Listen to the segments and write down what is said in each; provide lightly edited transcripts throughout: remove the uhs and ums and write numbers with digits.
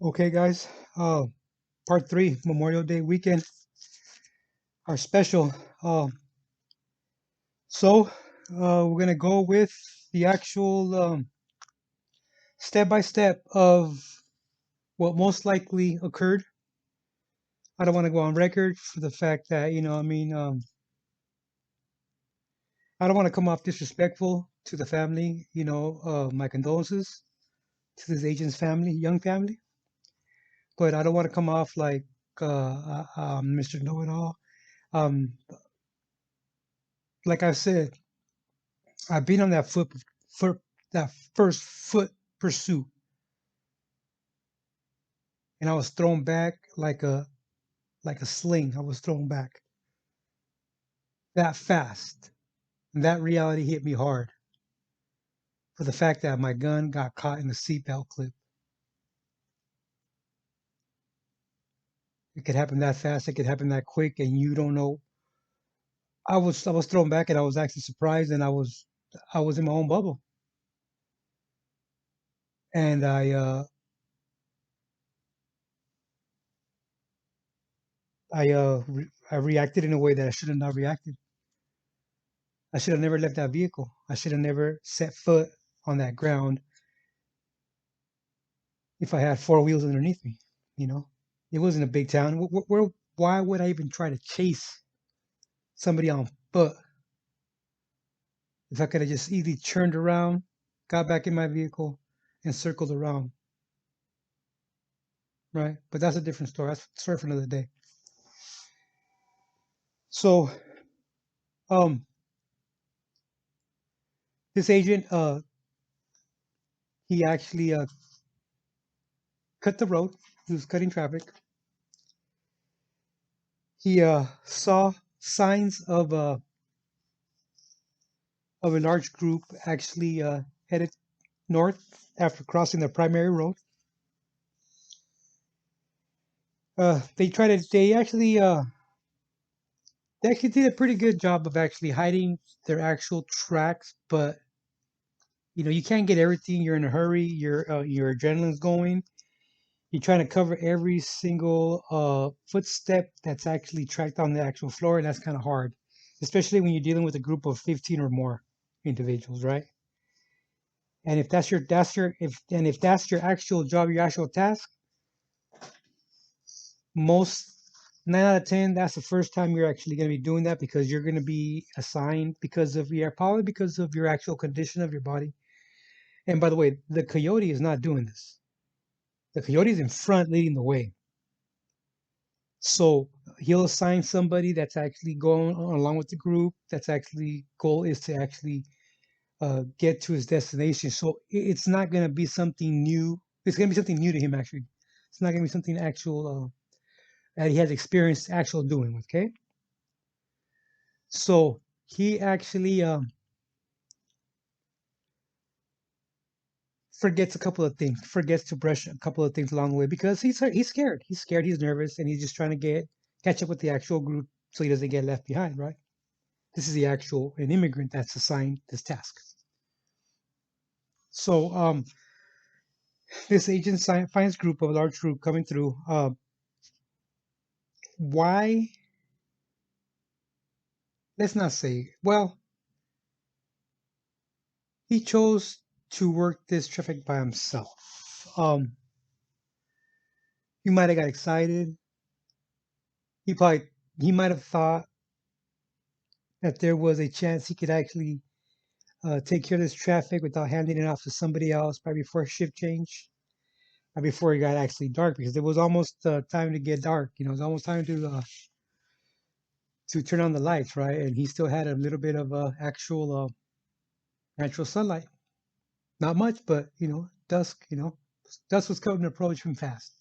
Okay, guys. Uh, Part three, Memorial Day weekend, our special. Uh, we're gonna go with the actual step by step of what most likely occurred. I don't want to go on record for the fact that I don't want to come off disrespectful to the family. My condolences to this agent's family, young family, but I don't want to come off like Mr. Know It All. Um, like I said, I've been on for that first foot pursuit, and I was thrown back like a sling. I was thrown back that fast, and that reality hit me hard for the fact that my gun got caught in the seatbelt clip. It could happen that fast. It could happen that quick, and you don't know. I was thrown back, and I was actually surprised, and I was in my own bubble, and I reacted in a way that I should have not reacted. I should have never left that vehicle. I should have never set foot on that ground if I had four wheels underneath me. You know, it wasn't a big town. Why would I even try to chase somebody on foot if I could have just easily turned around, got back in my vehicle, and circled around, right? But that's a different story. That's a story for another day. So, um, this agent, he actually cut the road. He was cutting traffic. He saw signs of a large group actually headed north after crossing the primary road. They actually did a pretty good job of actually hiding their actual tracks, but you can't get everything. You're in a hurry. Your adrenaline's going. You're trying to cover every single footstep that's actually tracked on the actual floor, and that's kind of hard, especially when you're dealing with a group of 15 or more individuals, right? And if that's your actual job, your actual task, most 9 out of 10, that's the first time you're actually going to be doing that because you're going to be assigned probably because of your actual condition of your body. And by the way, the coyote is not doing this. The coyote is in front leading the way. So he'll assign somebody that's actually going along with the group. That's actually goal is to actually get to his destination. So it's not going to be something new. It's going to be something new to him actually. It's not going to be something actual that he has experienced actual doing. Okay, so he actually forgets a couple of things, forgets to brush a couple of things along the way because he's scared. He's scared. He's nervous, and he's just trying to get catch up with the actual group so he doesn't get left behind. Right. This is an immigrant that's assigned this task. So this agent finds group of a large group coming through. Why? Let's not say. Well, he chose to work this traffic by himself. He might have got excited. He probably he might have thought that there was a chance he could actually take care of this traffic without handing it off to somebody else, probably before shift change, before it got actually dark, because it was almost time to get dark. It was almost time to turn on the lights, right? And he still had a little bit of actual natural sunlight. Not much, but dusk. Dusk was coming to approach him fast.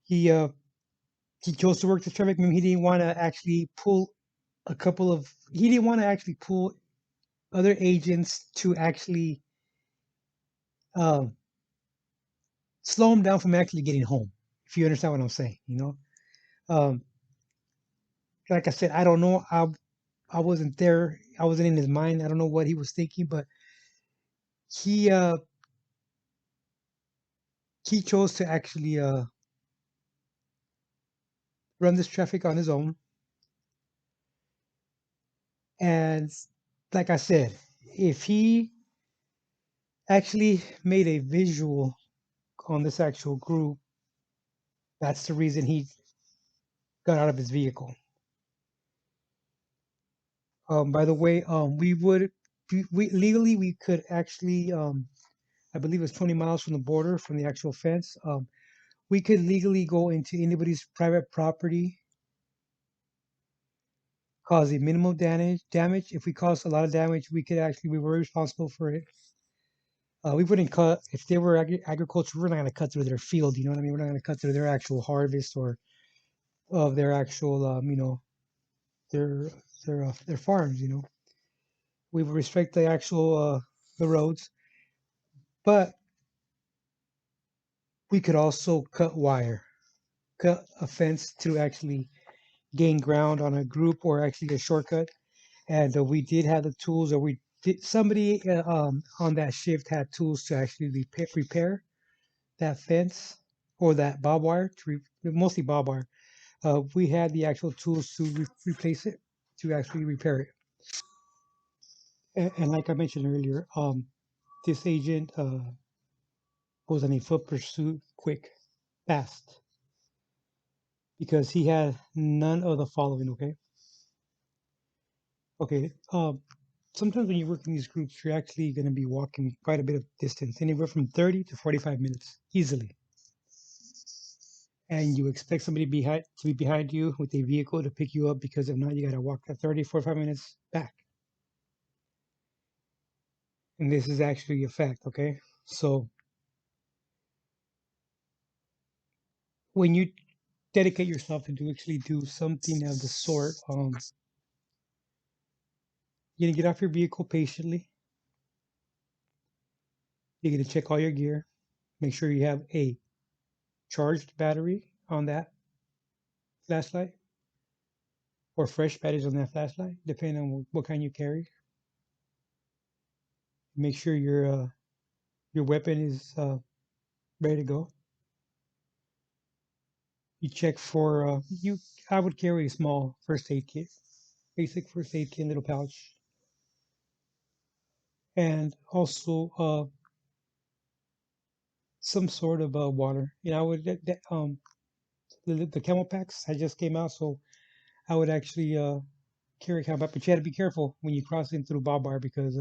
He uh, he chose to work the traffic. Maybe he didn't want to actually pull a couple of. He didn't want to actually pull other agents to actually um, slow him down from actually getting home. If you understand what I'm saying, um, like I said, I don't know. I wasn't there. I wasn't in his mind. I don't know what he was thinking, but he uh, he chose to actually run this traffic on his own. And like I said, if he actually made a visual on this actual group, that's the reason he got out of his vehicle. By the way, we legally we could actually, I believe it's 20 miles from the border from the actual fence. We could legally go into anybody's private property, cause a minimal damage. If we cause a lot of damage, we could actually we were responsible for it. We wouldn't cut if they were agriculture. We're not going to cut through their field. You know what I mean? We're not going to cut through their actual harvest or of their actual, their their farms. We would respect the actual the roads, but we could also cut wire, cut a fence to actually gain ground on a group or actually a shortcut. And we did have the tools, or we did somebody on that shift had tools to actually repair that fence or that barbed wire mostly barbed wire. We had the actual tools to replace it, to actually repair it. And like I mentioned earlier, this agent was on a foot pursuit, quick, fast, because he had none of the following. Okay, okay. Sometimes when you work in these groups, you're actually going to be walking quite a bit of distance, anywhere from 30 to 45 minutes easily. And you expect somebody to be behind you with a vehicle to pick you up, because if not, you got to walk that 30, 45 minutes back. And this is actually a fact, okay? So when you dedicate yourself to actually do something of the sort, you're gonna get off your vehicle patiently. You're gonna check all your gear, make sure you have a charged battery on that flashlight, or fresh batteries on that flashlight, depending on what kind you carry. Make sure your weapon is ready to go. You check for you. I would carry a small first aid kit, basic first aid kit, little pouch, and also some sort of water. I would the camel packs I just came out, so I would actually carry a camel pack, but you had to be careful when you cross in through barbed wire, because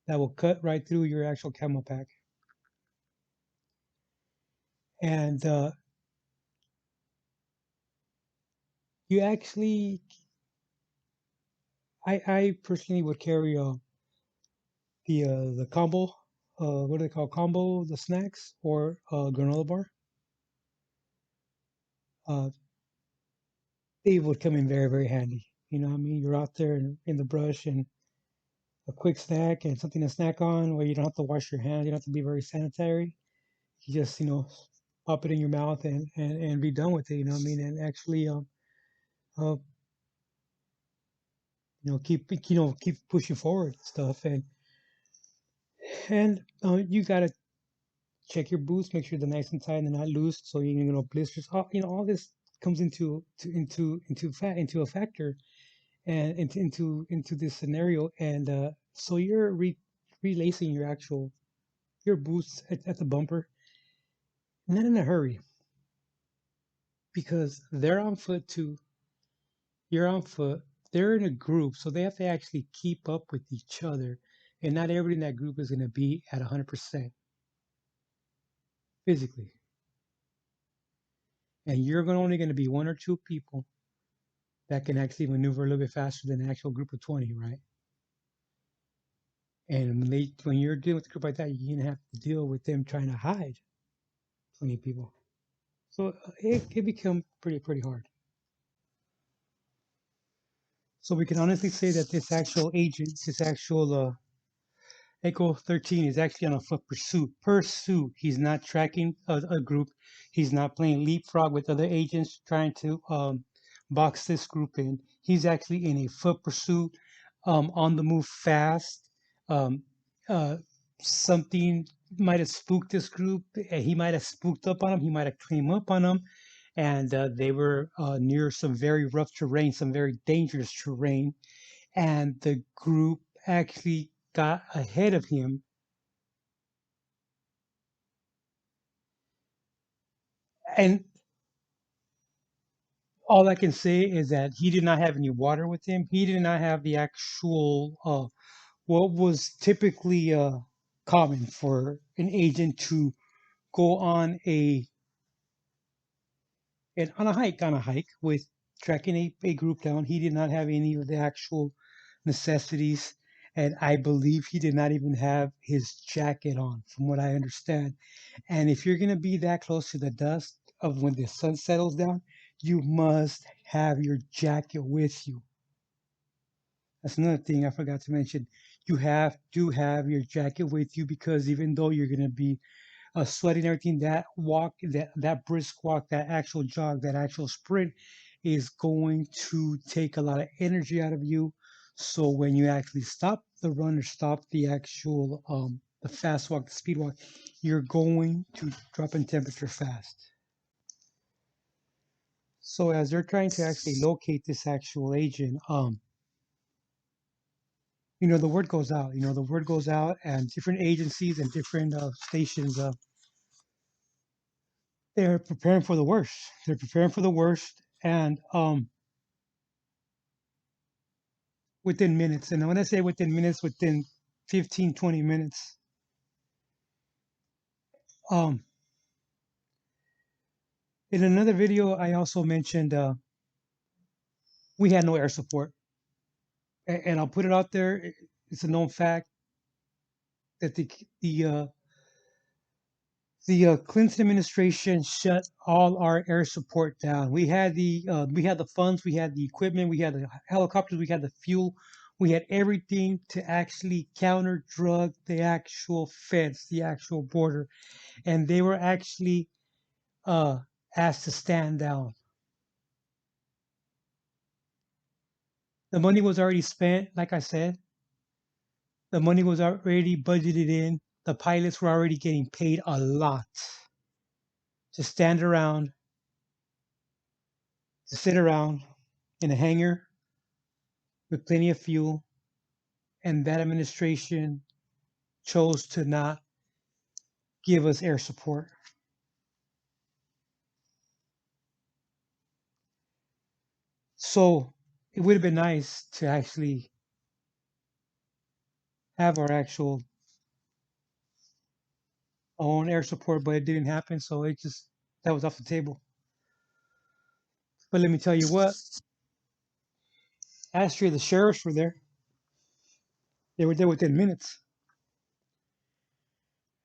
that will cut right through your actual camel pack. And you actually, I personally would carry the combo, what do they call combo, the snacks, or granola bar. Uh, they would come in very, very handy. You know what I mean? You're out there in the brush, and a quick snack and something to snack on, where you don't have to wash your hands. You don't have to be very sanitary. You just, pop it in your mouth and be done with it. You know what I mean? And actually, uh, keep pushing forward stuff. And you gotta check your boots, make sure they're nice and tight and they're not loose, so blisters. All this comes into a factor, and into this scenario. And so you're relacing your boots at the bumper, not in a hurry, because they're on foot too. You're on foot. They're in a group, so they have to actually keep up with each other, and not everybody in that group is going to be at 100% physically. And you're only going to be one or two people that can actually maneuver a little bit faster than an actual group of 20, right? And when you're dealing with a group like that, you're going to have to deal with them trying to hide 20 people. So it can become pretty hard. So we can honestly say that this actual agent, this actual Echo 13, is actually on a foot pursuit. Pursuit. He's not tracking a group. He's not playing leapfrog with other agents trying to box this group in. He's actually in a foot pursuit, on the move fast. Um, uh, Something might have spooked this group. He might have spooked up on them. He might have came up on them, and they were near some very rough terrain, some very dangerous terrain, and the group actually got ahead of him. And all I can say is that he did not have any water with him. He did not have the actual what was typically common for an agent to go on a hike with tracking a group down. He did not have any of the actual necessities, and I believe he did not even have his jacket on, from what I understand. And if you're gonna be that close to the dust of when the sun settles down, you must have your jacket with you. That's another thing I forgot to mention. You have to have your jacket with you because even though you're gonna be sweating everything, that walk, that brisk walk, that actual jog, that actual sprint is going to take a lot of energy out of you. So when you actually stop the run or stop the actual the fast walk, the speed walk, you're going to drop in temperature fast. So as they're trying to actually locate this actual agent, the word goes out. The word goes out, and different agencies and different stations, they're preparing for the worst. They're preparing for the worst, and within minutes. And when I say within minutes, within 15, 20 minutes. Um, in another video, I also mentioned we had no air support, and I'll put it out there. It's a known fact that the Clinton administration shut all our air support down. We had the funds, we had the equipment, we had the helicopters, we had the fuel, we had everything to actually counter drug the actual fence, the actual border, and they were actually uh, asked to stand down. The money was already spent, like I said. The money was already budgeted in. The pilots were already getting paid a lot to stand around, to sit around in a hangar with plenty of fuel, and that administration chose to not give us air support. So it would have been nice to actually have our actual own air support, but it didn't happen. So that was off the table. But let me tell you what, Astria, the sheriffs were there. They were there within minutes,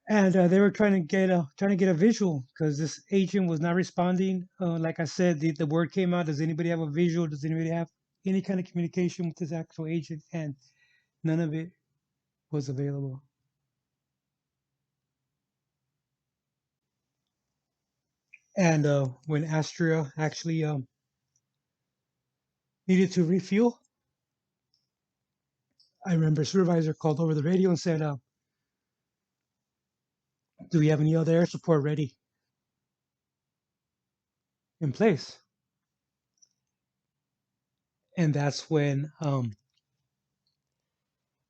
and they were trying to get a visual because this agent was not responding. Like I said, the word came out. Does anybody have a visual? Does anybody have any kind of communication with this actual agent? And none of it was available. And when Astria actually needed to refuel, I remember a supervisor called over the radio and said, "Do we have any other air support ready in place?" And that's when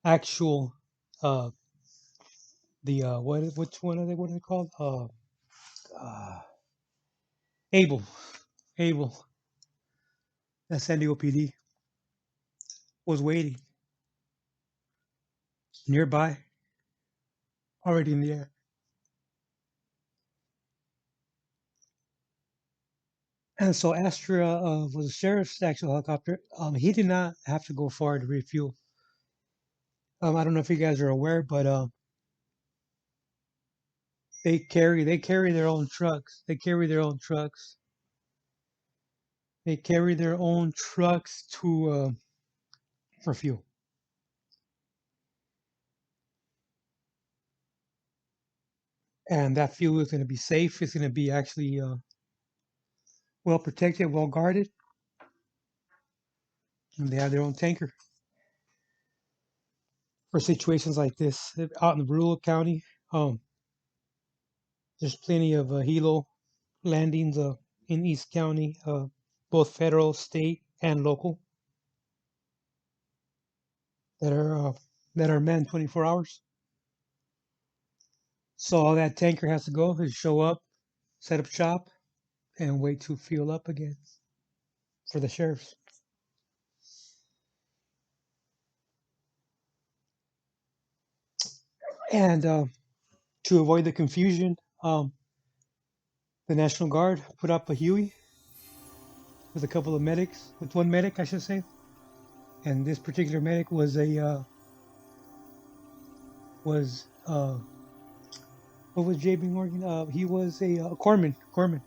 actual uh, the which one are they? What are they called? Uh, Able, Able, that San Diego PD was waiting nearby, already in the air. And so Astra was a sheriff's actual helicopter. He did not have to go far to refuel. I don't know if you guys are aware, but they carry their own trucks. They carry their own trucks. They carry their own trucks to for fuel, and that fuel is going to be safe. It's going to be actually well protected, well guarded, and they have their own tanker for situations like this out in the rural county. Um, There's plenty of helo landings in East County, both federal, state, and local, that are uh, that are manned 24 hours. So all that tanker has to go is show up, set up shop, and wait to fuel up again for the sheriffs. And to avoid the confusion, the National Guard put up a Huey with a couple of medics, with one medic, I should say. And this particular medic was a was what was JB Morgan? He was a corpsman. Corpsman.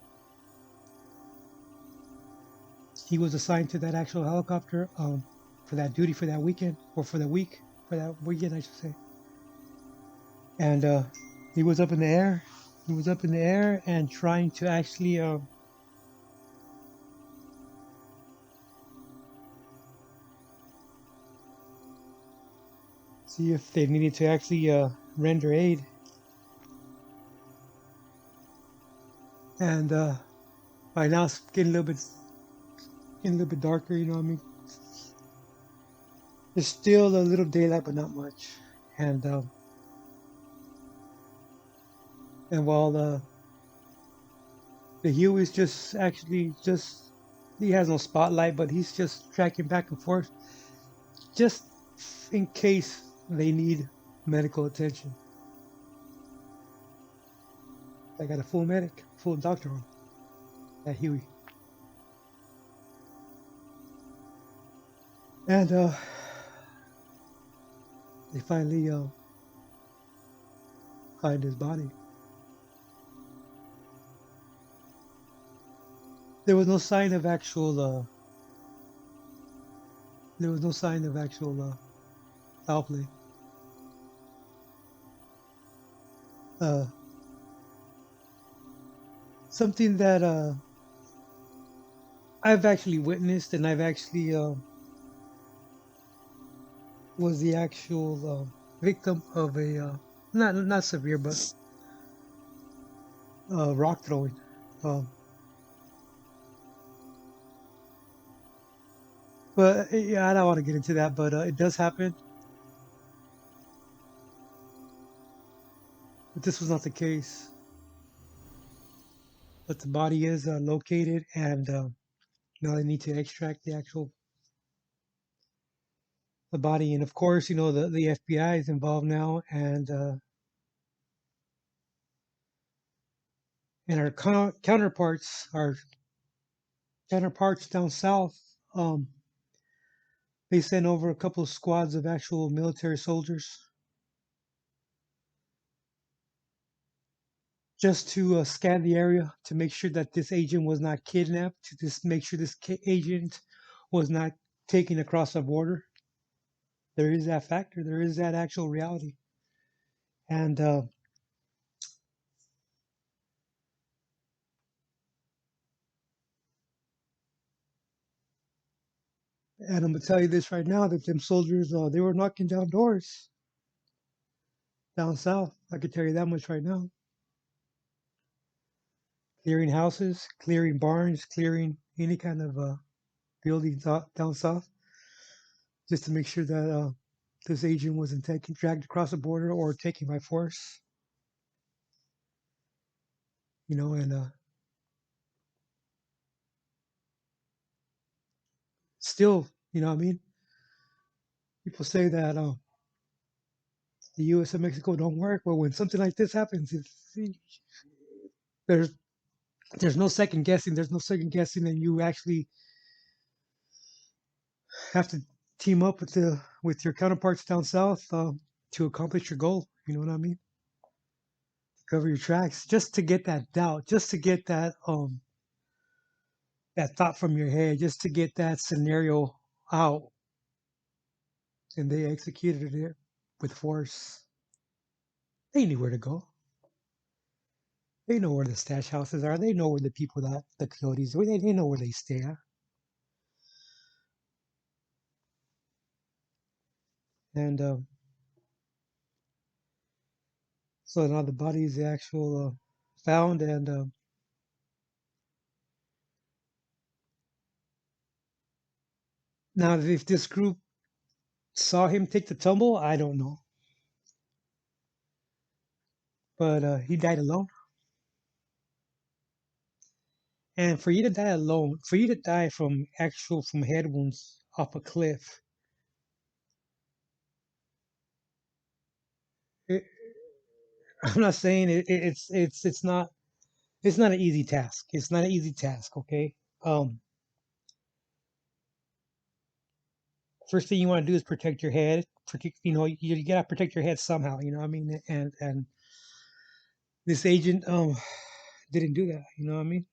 He was assigned to that actual helicopter for that duty for that weekend or for the week for that weekend, I should say. And he was up in the air. He was up in the air and trying to actually see if they needed to actually render aid. And by now it's getting a little bit darker. You know what I mean? There's still a little daylight, but not much. And while the Hue is just actually just he has no spotlight, but he's just tracking back and forth just in case they need medical attention. I got a full medic, full doctor on that Huey. And they finally find his body. There was no sign of actual foul play. Uh, Something that I've actually witnessed, and I've actually was the actual victim of a not severe, but rock throwing. Um, but yeah, I don't want to get into that, but it does happen. But this was not the case. But the body is located, and now they need to extract the body. And of course, you know the FBI is involved now, and our counterparts down south. They sent over a couple of squads of actual military soldiers just to scan the area to make sure that this agent was not kidnapped, to just make sure this agent was not taken across the border. There is that factor. There is that actual reality. And and I'm gonna tell you this right now that them soldiers they were knocking down doors down south. I can tell you that much right now. Clearing houses, clearing barns, clearing any kind of buildings down south, just to make sure that this agent wasn't taken dragged across the border or taken by force. You know, and still, you know what I mean? People say that the U.S. and Mexico don't work. Well, when something like this happens, there's there's no second guessing. There's no second guessing, and you actually have to team up with your counterparts down south to accomplish your goal. You know what I mean? Cover your tracks, just to get that doubt, just to get that thought from your head, just to get that scenario out, and they executed it with force. They knew where to go. They know where the stash houses are. They know where the people that the coyotes. They know where they stay at. And so now the body is the actual found. And now, if this group saw him take the tumble, I don't know. But he died alone. And for you to die alone, for you to die from head wounds off a cliff, it, I'm not saying it's not an easy task. It's not an easy task. Okay. Um, First thing you want to do is protect your head. Protect, you gotta protect your head somehow. You know what I mean? And this agent didn't do that. You know what I mean?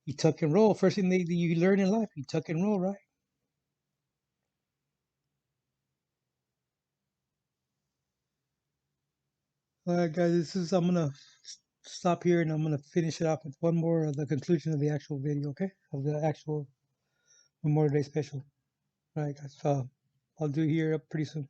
You tuck and roll. First thing that you learn in life, you tuck and roll, right? All right, guys. I'm gonna stop here and I'm gonna finish it off with one more of the conclusion of the actual video. Okay, of the actual Memorial Day special. All right, guys. I'll do here up pretty soon.